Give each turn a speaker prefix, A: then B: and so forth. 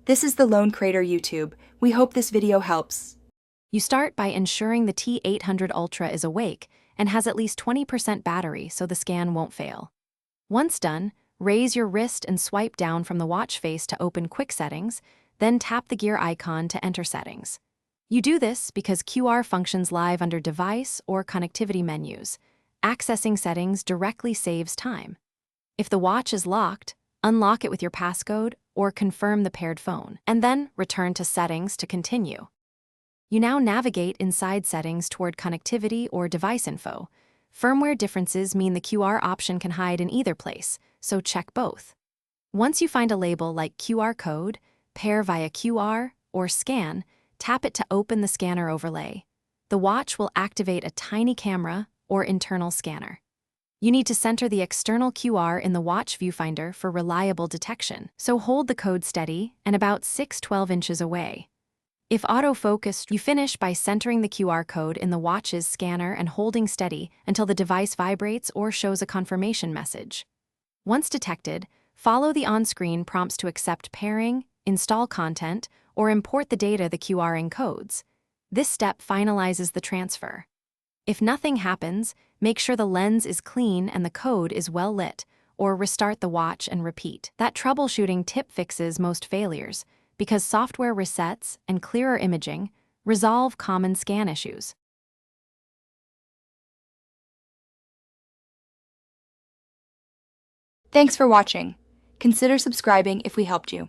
A: This is the Lone Crater YouTube. We hope this video helps.
B: You start by ensuring the T800 Ultra is awake and has at least 20% battery so the scan won't fail. Once done, raise your wrist and swipe down from the watch face to open Quick Settings, then tap the gear icon to enter settings. You do this because QR functions live under Device or Connectivity menus. Accessing settings directly saves time. If the watch is locked, unlock it with your passcode or confirm the paired phone, and then return to Settings to continue. You now navigate inside Settings toward Connectivity or Device info. Firmware differences mean the QR option can hide in either place, so check both. Once you find a label like QR code, pair via QR, or scan, tap it to open the scanner overlay. The watch will activate a tiny camera or internal scanner. You need to center the external QR in the watch viewfinder for reliable detection, so hold the code steady and about 6-12 inches away. If autofocused, you finish by centering the QR code in the watch's scanner and holding steady until the device vibrates or shows a confirmation message. Once detected, follow the on-screen prompts to accept pairing, install content, or import the data the QR encodes. This step finalizes the transfer. If nothing happens, make sure the lens is clean and the code is well lit, or restart the watch and repeat. That troubleshooting tip fixes most failures, because software resets and clearer imaging resolve common scan issues.
A: Thanks for watching. Consider subscribing if we helped you.